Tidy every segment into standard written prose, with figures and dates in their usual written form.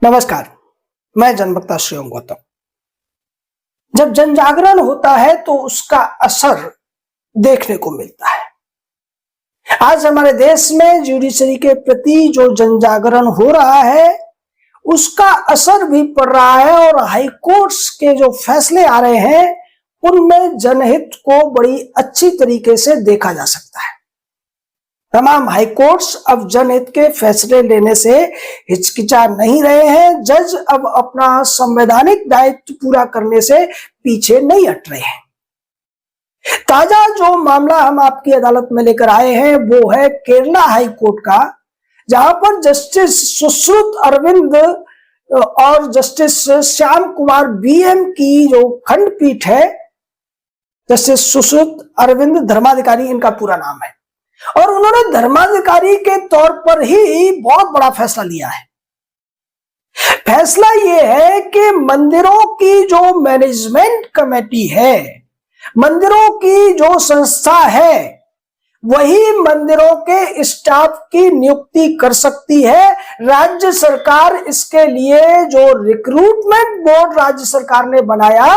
नमस्कार, मैं जनवक्ता श्री ओम गौतम। जब जन जागरण होता है तो उसका असर देखने को मिलता है। आज हमारे देश में जुडिशरी के प्रति जो जन जागरण हो रहा है उसका असर भी पड़ रहा है और हाई कोर्ट्स के जो फैसले आ रहे हैं उनमें जनहित को बड़ी अच्छी तरीके से देखा जा सकता है। तमाम हाई कोर्ट्स अब जनहित के फैसले लेने से हिचकिचा नहीं रहे हैं। जज अब अपना संवैधानिक दायित्व पूरा करने से पीछे नहीं हट रहे हैं। ताजा जो मामला हम आपकी अदालत में लेकर आए हैं वो है केरला हाई कोर्ट का, जहां पर जस्टिस सुश्रुत अरविंद और जस्टिस श्याम कुमार बीएम की जो खंडपीठ है, जस्टिस सुश्रुत अरविंद धर्माधिकारी इनका पूरा नाम है, और उन्होंने धर्माधिकारी के तौर पर ही बहुत बड़ा फैसला लिया है। फैसला यह है कि मंदिरों की जो मैनेजमेंट कमेटी है, मंदिरों की जो संस्था है, वही मंदिरों के स्टाफ की नियुक्ति कर सकती है। राज्य सरकार इसके लिए जो रिक्रूटमेंट बोर्ड राज्य सरकार ने बनाया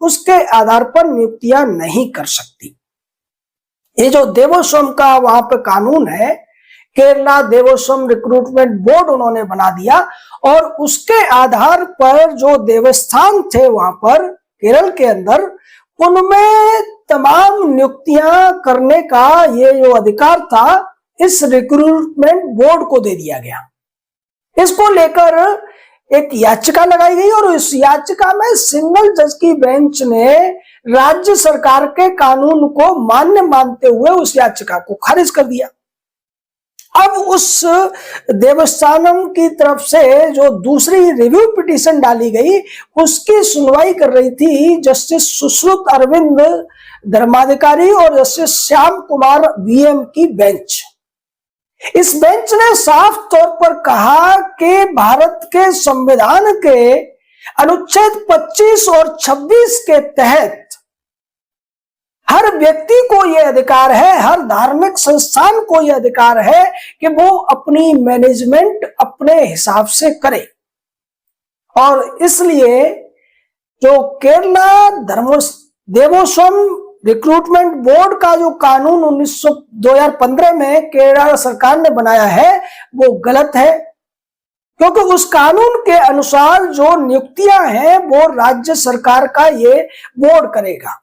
उसके आधार पर नियुक्तियां नहीं कर सकती। ये जो देवस्वम का वहां पे कानून है, केरला देवस्वम रिक्रूटमेंट बोर्ड उन्होंने बना दिया और उसके आधार पर जो देवस्थान थे वहां पर केरल के अंदर, उनमें तमाम नियुक्तियां करने का ये जो अधिकार था इस रिक्रूटमेंट बोर्ड को दे दिया गया। इसको लेकर एक याचिका लगाई गई और इस याचिका में सिंगल जज की बेंच ने राज्य सरकार के कानून को मान्य मानते हुए उस याचिका को खारिज कर दिया। अब उस देवस्थानम की तरफ से जो दूसरी रिव्यू पिटीशन डाली गई उसकी सुनवाई कर रही थी जस्टिस सुश्रुत अरविंद धर्माधिकारी और जस्टिस श्याम कुमार बीएम की बेंच। इस बेंच ने साफ तौर पर कहा कि भारत के संविधान के अनुच्छेद 25 और 26 के तहत हर व्यक्ति को यह अधिकार है, हर धार्मिक संस्थान को यह अधिकार है कि वो अपनी मैनेजमेंट अपने हिसाब से करे। और इसलिए जो केरला देवस्वम रिक्रूटमेंट बोर्ड का जो कानून 2015 में केरला सरकार ने बनाया है वो गलत है, क्योंकि उस कानून के अनुसार जो नियुक्तियां हैं वो राज्य सरकार का ये बोर्ड करेगा।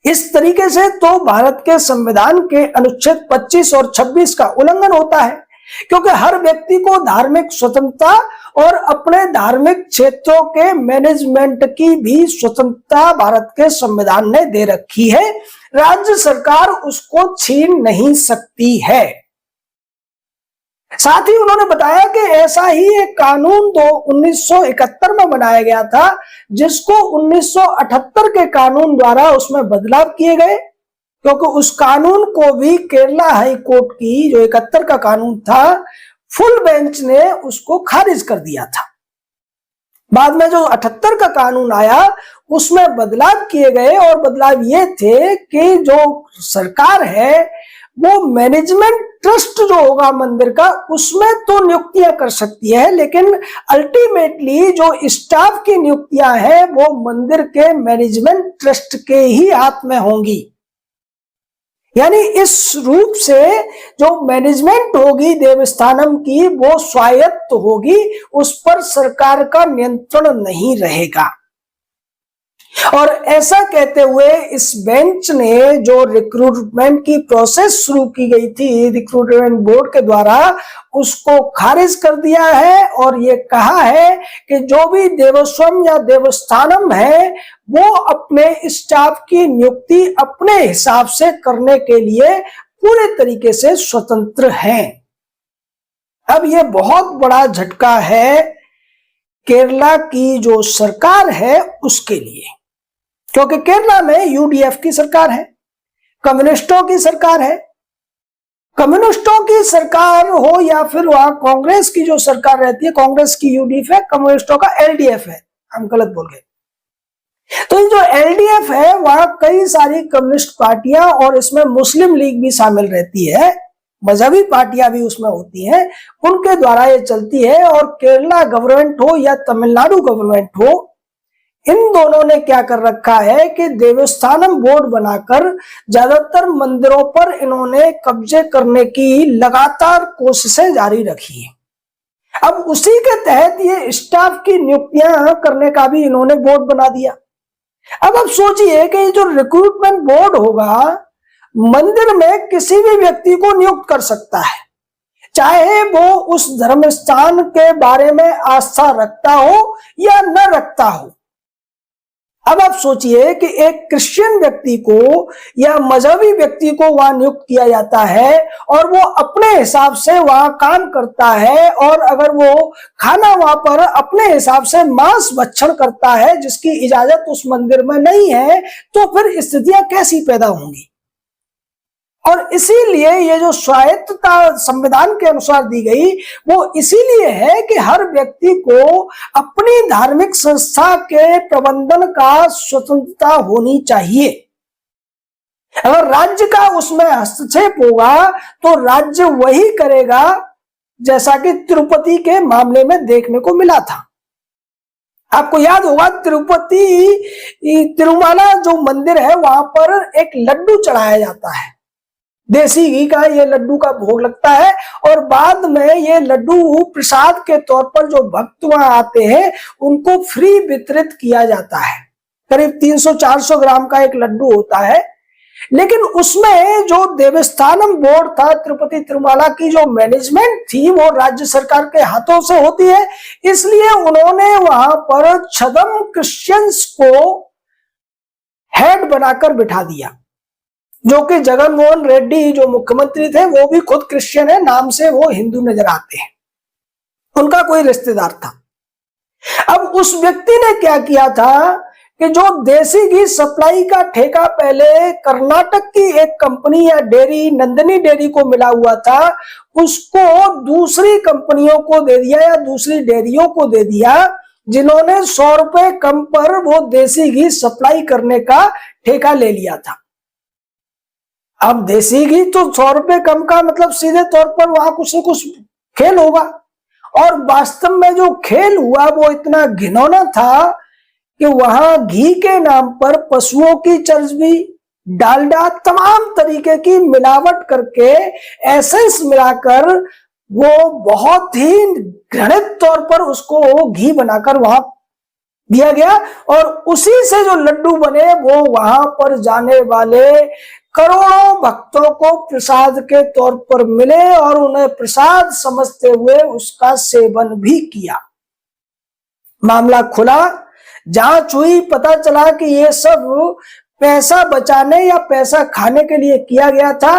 इस तरीके से तो भारत के संविधान के अनुच्छेद 25 और 26 का उल्लंघन होता है, क्योंकि हर व्यक्ति को धार्मिक स्वतंत्रता और अपने धार्मिक क्षेत्रों के मैनेजमेंट की भी स्वतंत्रता भारत के संविधान ने दे रखी है। राज्य सरकार उसको छीन नहीं सकती है। साथ ही उन्होंने बताया कि ऐसा ही एक कानून 1971 में बनाया गया था, जिसको 1978 के कानून द्वारा उसमें बदलाव किए गए, क्योंकि उस कानून को भी केरला हाई कोर्ट की जो 71 का कानून था फुल बेंच ने उसको खारिज कर दिया था। बाद में जो 78 का कानून आया उसमें बदलाव किए गए और बदलाव ये थे कि जो सरकार है वो मैनेजमेंट ट्रस्ट जो होगा मंदिर का उसमें तो नियुक्तियां कर सकती है, लेकिन अल्टीमेटली जो स्टाफ की नियुक्तियां हैं वो मंदिर के मैनेजमेंट ट्रस्ट के ही हाथ में होंगी। यानी इस रूप से जो मैनेजमेंट होगी देवस्थानम की वो स्वायत्त होगी, उस पर सरकार का नियंत्रण नहीं रहेगा। और ऐसा कहते हुए इस बेंच ने जो रिक्रूटमेंट की प्रोसेस शुरू की गई थी रिक्रूटमेंट बोर्ड के द्वारा उसको खारिज कर दिया है और ये कहा है कि जो भी देवस्वम या देवस्थानम है वो अपने स्टाफ की नियुक्ति अपने हिसाब से करने के लिए पूरे तरीके से स्वतंत्र हैं। अब ये बहुत बड़ा झटका है केरला की जो सरकार है उसके लिए, क्योंकि केरला में यूडीएफ की सरकार है, कम्युनिस्टों की सरकार है। कम्युनिस्टों की सरकार हो या फिर वहां कांग्रेस की जो सरकार रहती है, कांग्रेस की यूडीएफ है, कम्युनिस्टों का एलडीएफ है, हम गलत बोल गए। तो ये जो एलडीएफ है वहां कई सारी कम्युनिस्ट पार्टियां और इसमें मुस्लिम लीग भी शामिल रहती है। मजहबी पार्टियां भी उसमें होती हैं, उनके द्वारा ये चलती है। और केरला गवर्नमेंट हो या तमिलनाडु गवर्नमेंट हो, इन दोनों ने क्या कर रखा है कि देवस्थानम बोर्ड बनाकर ज्यादातर मंदिरों पर इन्होंने कब्जे करने की लगातार कोशिशें जारी रखी है। अब उसी के तहत ये स्टाफ की नियुक्तियां करने का भी इन्होंने बोर्ड बना दिया। अब आप सोचिए कि जो रिक्रूटमेंट बोर्ड होगा, मंदिर में किसी भी व्यक्ति को नियुक्त कर सकता है, चाहे वो उस धर्म स्थान के बारे में आस्था रखता हो या न रखता हो। अब आप सोचिए कि एक क्रिश्चियन व्यक्ति को या मजहबी व्यक्ति को वहां नियुक्त किया जाता है और वो अपने हिसाब से वहां काम करता है, और अगर वो खाना वहां पर अपने हिसाब से मांस भक्षण करता है जिसकी इजाजत उस मंदिर में नहीं है, तो फिर स्थितियां कैसी पैदा होंगी। और इसीलिए ये जो स्वायत्तता संविधान के अनुसार दी गई, वो इसीलिए है कि हर व्यक्ति को अपनी धार्मिक संस्था के प्रबंधन का स्वतंत्रता होनी चाहिए। अगर राज्य का उसमें हस्तक्षेप होगा तो राज्य वही करेगा, जैसा कि तिरुपति के मामले में देखने को मिला था। आपको याद होगा, तिरुमाला जो मंदिर है, वहां पर एक लड्डू चढ़ाया जाता है, देसी घी का ये लड्डू का भोग लगता है, और बाद में ये लड्डू प्रसाद के तौर पर जो भक्त वहां आते हैं उनको फ्री वितरित किया जाता है। करीब 300-400 ग्राम का एक लड्डू होता है। लेकिन उसमें जो देवस्थानम बोर्ड था, तिरुपति तिरुमाला की जो मैनेजमेंट थी, वो राज्य सरकार के हाथों से होती है, इसलिए उन्होंने वहां पर छदम क्रिश्चियंस को हेड बनाकर बिठा दिया, जो कि जगन मोहन रेड्डी जो मुख्यमंत्री थे वो भी खुद क्रिश्चियन है, नाम से वो हिंदू नजर आते हैं, उनका कोई रिश्तेदार था। अब उस व्यक्ति ने क्या किया था कि जो देसी घी सप्लाई का ठेका पहले कर्नाटक की एक कंपनी या डेयरी, नंदिनी डेयरी को मिला हुआ था, उसको दूसरी कंपनियों को दे दिया या दूसरी डेयरियों को दे दिया, जिन्होंने 100 रुपए कम पर वो देसी घी सप्लाई करने का ठेका ले लिया था। अब देसी घी तो 100 रुपए कम का मतलब सीधे तौर पर वहां कुछ न कुछ खेल होगा, और वास्तव में जो खेल हुआ वो इतना घिनौना था कि वहां घी के नाम पर पशुओं की चर्बी, डालडा, तमाम तरीके की मिलावट करके, एसेंस मिलाकर वो बहुत ही घृणित तौर पर उसको घी बनाकर वहां दिया गया, और उसी से जो लड्डू बने वो वहां पर जाने वाले करोड़ों भक्तों को प्रसाद के तौर पर मिले, और उन्हें प्रसाद समझते हुए उसका सेवन भी किया। मामला खुला, जांच हुई, पता चला कि ये सब पैसा बचाने या पैसा खाने के लिए किया गया था,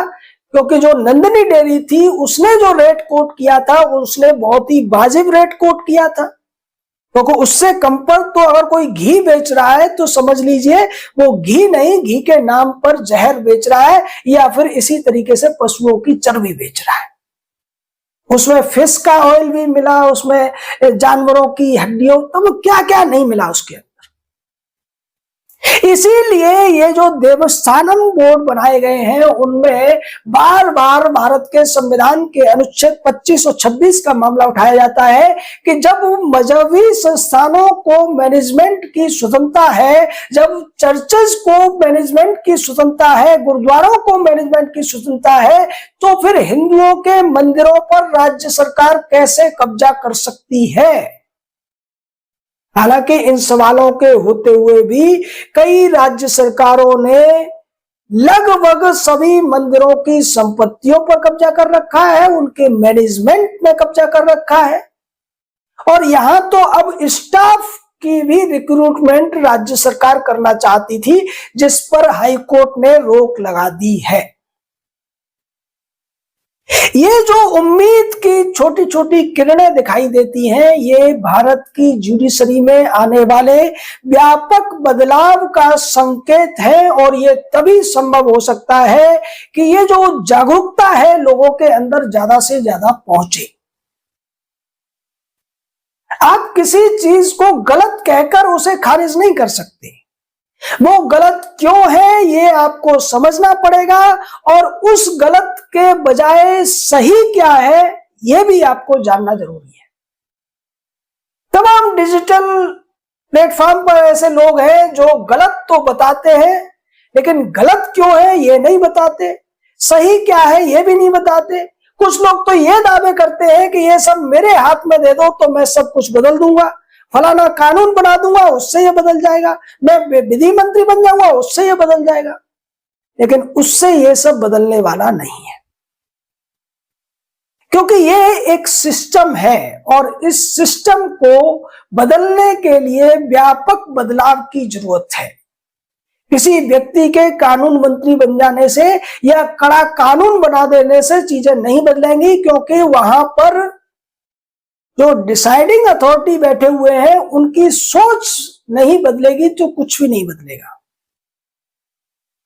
क्योंकि जो नंदिनी डेयरी थी उसने जो रेट कोट किया था, उसने बहुत ही वाजिब रेट कोट किया था, क्योंकि उससे कम पर तो अगर कोई घी बेच रहा है तो समझ लीजिए वो घी नहीं, घी के नाम पर जहर बेच रहा है, या फिर इसी तरीके से पशुओं की चर्बी बेच रहा है। उसमें फिश का ऑयल भी मिला, उसमें जानवरों की हड्डियों, तो क्या क्या नहीं मिला उसके। इसीलिए ये जो देवस्थानम बोर्ड बनाए गए हैं उनमें बार बार भारत के संविधान के अनुच्छेद 25 और 26 का मामला उठाया जाता है कि जब मजहबी संस्थानों को मैनेजमेंट की स्वतंत्रता है, जब चर्चेस को मैनेजमेंट की स्वतंत्रता है, गुरुद्वारों को मैनेजमेंट की स्वतंत्रता है, तो फिर हिंदुओं के मंदिरों पर राज्य सरकार कैसे कब्जा कर सकती है। हालांकि इन सवालों के होते हुए भी कई राज्य सरकारों ने लगभग सभी मंदिरों की संपत्तियों पर कब्जा कर रखा है, उनके मैनेजमेंट में कब्जा कर रखा है, और यहां तो अब स्टाफ की भी रिक्रूटमेंट राज्य सरकार करना चाहती थी, जिस पर हाईकोर्ट ने रोक लगा दी है। ये जो उम्मीद की छोटी छोटी किरणें दिखाई देती हैं, ये भारत की जुडिशरी में आने वाले व्यापक बदलाव का संकेत है, और ये तभी संभव हो सकता है कि ये जो जागरूकता है लोगों के अंदर ज्यादा से ज्यादा पहुंचे। आप किसी चीज को गलत कहकर उसे खारिज नहीं कर सकते। वो गलत क्यों है ये आपको समझना पड़ेगा, और उस गलत के बजाय सही क्या है ये भी आपको जानना जरूरी है। तमाम डिजिटल प्लेटफॉर्म पर ऐसे लोग हैं जो गलत तो बताते हैं, लेकिन गलत क्यों है ये नहीं बताते, सही क्या है ये भी नहीं बताते। कुछ लोग तो ये दावे करते हैं कि ये सब मेरे हाथ में दे दो तो मैं सब कुछ बदल दूंगा, फलाना कानून बना दूंगा उससे ये बदल जाएगा, मैं विधि मंत्री बन जाऊंगा उससे ये बदल जाएगा। लेकिन उससे ये सब बदलने वाला नहीं है, क्योंकि ये एक सिस्टम है और इस सिस्टम को बदलने के लिए व्यापक बदलाव की जरूरत है। किसी व्यक्ति के कानून मंत्री बन जाने से या कड़ा कानून बना देने से चीजें नहीं बदलेंगी, क्योंकि वहां पर जो डिसाइडिंग अथॉरिटी बैठे हुए हैं उनकी सोच नहीं बदलेगी तो कुछ भी नहीं बदलेगा।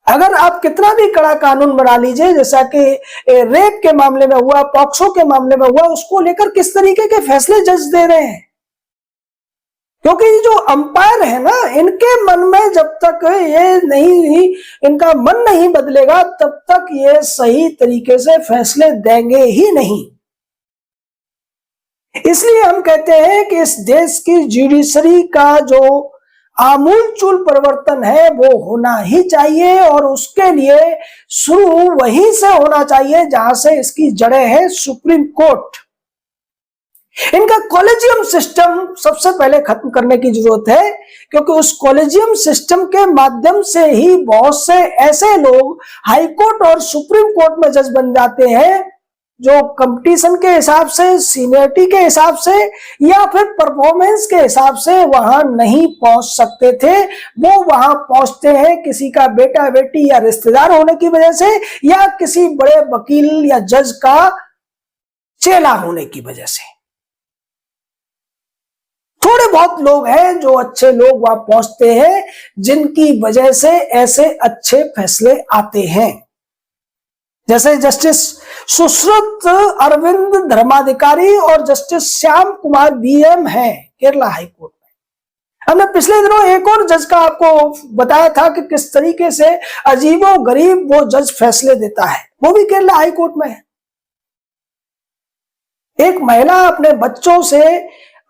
अगर आप कितना भी कड़ा कानून बना लीजिए, जैसा कि रेप के मामले में हुआ, पॉक्सो के मामले में हुआ, उसको लेकर किस तरीके के फैसले जज दे रहे हैं, क्योंकि जो अंपायर है ना, इनके मन में जब तक ये नहीं, इनका मन नहीं बदलेगा तब तक ये सही तरीके से फैसले देंगे ही नहीं। इसलिए हम कहते हैं कि इस देश की जुडिशरी का जो आमूलचूल परिवर्तन है वो होना ही चाहिए, और उसके लिए शुरू वहीं से होना चाहिए जहां से इसकी जड़ें हैं, सुप्रीम कोर्ट। इनका कॉलेजियम सिस्टम सबसे पहले खत्म करने की जरूरत है, क्योंकि उस कॉलेजियम सिस्टम के माध्यम से ही बहुत से ऐसे लोग हाई कोर्ट और सुप्रीम कोर्ट में जज बन जाते हैं जो कंपटीशन के हिसाब से, सीनियरिटी के हिसाब से या फिर परफॉर्मेंस के हिसाब से वहां नहीं पहुंच सकते थे। वो वहां पहुंचते हैं किसी का बेटा बेटी या रिश्तेदार होने की वजह से, या किसी बड़े वकील या जज का चेला होने की वजह से। थोड़े बहुत लोग हैं जो अच्छे लोग वहां पहुंचते हैं, जिनकी वजह से ऐसे अच्छे फैसले आते हैं, जैसे जस्टिस सुश्रुत अरविंद धर्माधिकारी और जस्टिस श्याम कुमार बीएम हैं केरला हाईकोर्ट में। हमने पिछले दिनों एक और जज का आपको बताया था कि किस तरीके से अजीबो गरीब वो जज फैसले देता है, वो भी केरला हाईकोर्ट में है। एक महिला अपने बच्चों से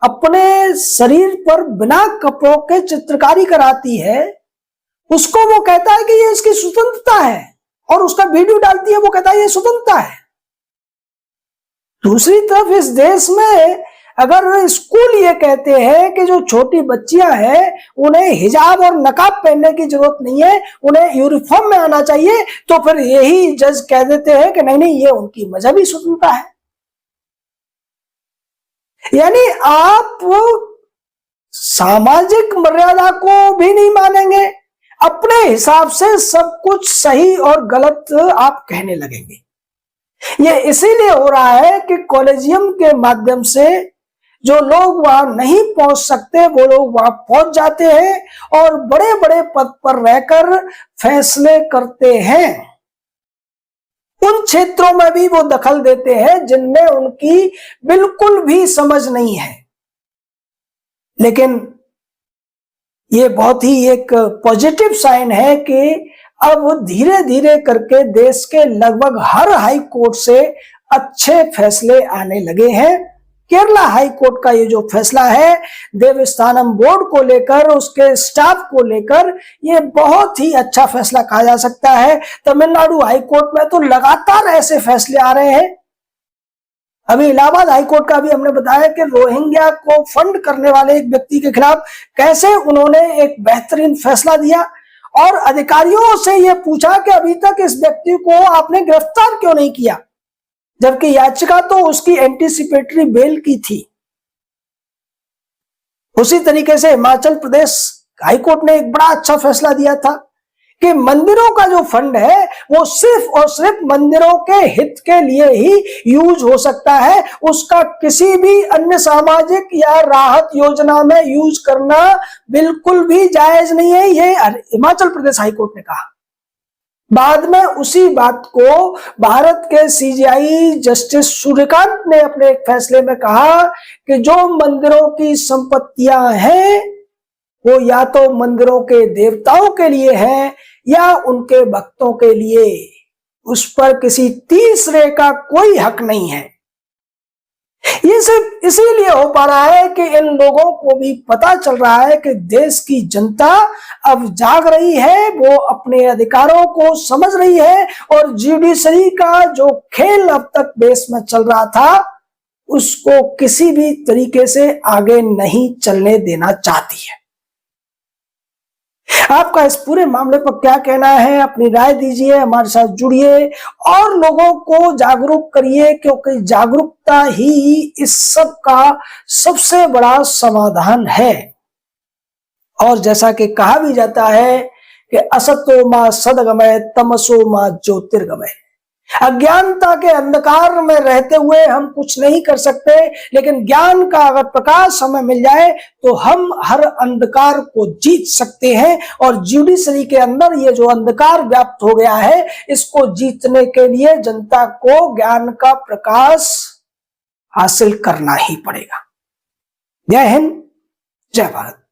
अपने शरीर पर बिना कपड़ों के चित्रकारी कराती है, उसको वो कहता है कि ये इसकी स्वतंत्रता है, और उसका वीडियो डालती है, वो कहता है ये स्वतंत्रता है। दूसरी तरफ इस देश में अगर स्कूल ये कहते हैं कि जो छोटी बच्चियां हैं उन्हें हिजाब और नकाब पहनने की जरूरत नहीं है, उन्हें यूनिफॉर्म में आना चाहिए, तो फिर यही जज कह देते हैं कि नहीं नहीं ये उनकी मजहबी स्वतंत्रता है। यानी आप सामाजिक मर्यादा को भी नहीं मानेंगे, अपने हिसाब से सब कुछ सही और गलत आप कहने लगेंगे। ये इसीलिए हो रहा है कि कॉलेजियम के माध्यम से जो लोग वहां नहीं पहुंच सकते वो लोग वहां पहुंच जाते हैं और बड़े बड़े पद पर रहकर फैसले करते हैं। उन क्षेत्रों में भी वो दखल देते हैं जिनमें उनकी बिल्कुल भी समझ नहीं है। लेकिन ये बहुत ही एक पॉजिटिव साइन है कि अब धीरे धीरे करके देश के लगभग हर हाई कोर्ट से अच्छे फैसले आने लगे हैं। केरला हाई कोर्ट का ये जो फैसला है देवस्थानम बोर्ड को लेकर, उसके स्टाफ को लेकर, ये बहुत ही अच्छा फैसला कहा जा सकता है। तमिलनाडु हाई कोर्ट में तो लगातार ऐसे फैसले आ रहे हैं। अभी इलाहाबाद हाईकोर्ट का भी हमने बताया कि रोहिंग्या को फंड करने वाले एक व्यक्ति के खिलाफ कैसे उन्होंने एक बेहतरीन फैसला दिया, और अधिकारियों से यह पूछा कि अभी तक इस व्यक्ति को आपने गिरफ्तार क्यों नहीं किया, जबकि याचिका तो उसकी एंटीसिपेटरी बेल की थी। उसी तरीके से हिमाचल प्रदेश हाईकोर्ट ने एक बड़ा अच्छा फैसला दिया था कि मंदिरों का जो फंड है वो सिर्फ और सिर्फ मंदिरों के हित के लिए ही यूज हो सकता है, उसका किसी भी अन्य सामाजिक या राहत योजना में यूज करना बिल्कुल भी जायज नहीं है, ये हिमाचल प्रदेश हाईकोर्ट ने कहा। बाद में उसी बात को भारत के सीजेआई जस्टिस सूर्यकांत ने अपने एक फैसले में कहा कि जो मंदिरों की संपत्तियां हैं वो या तो मंदिरों के देवताओं के लिए है या उनके भक्तों के लिए। उस पर किसी तीसरे का कोई हक नहीं है। ये सिर्फ इसीलिए हो पा रहा है कि इन लोगों को भी पता चल रहा है कि देश की जनता अब जाग रही है, वो अपने अधिकारों को समझ रही है और जुडिशरी का जो खेल अब तक देश में चल रहा था उसको किसी भी तरीके से आगे नहीं चलने देना चाहती है। आपका इस पूरे मामले पर क्या कहना है? अपनी राय दीजिए, हमारे साथ जुड़िए और लोगों को जागरूक करिए, क्योंकि जागरूकता ही इस सब का सबसे बड़ा समाधान है। और जैसा कि कहा भी जाता है कि असतो मा सद्गमय तमसो मा ज्योतिर्गमय। अज्ञानता के अंधकार में रहते हुए हम कुछ नहीं कर सकते, लेकिन ज्ञान का अगर प्रकाश हमें मिल जाए तो हम हर अंधकार को जीत सकते हैं। और जुडिशरी के अंदर ये जो अंधकार व्याप्त हो गया है, इसको जीतने के लिए जनता को ज्ञान का प्रकाश हासिल करना ही पड़ेगा। जय हिंद, जय भारत।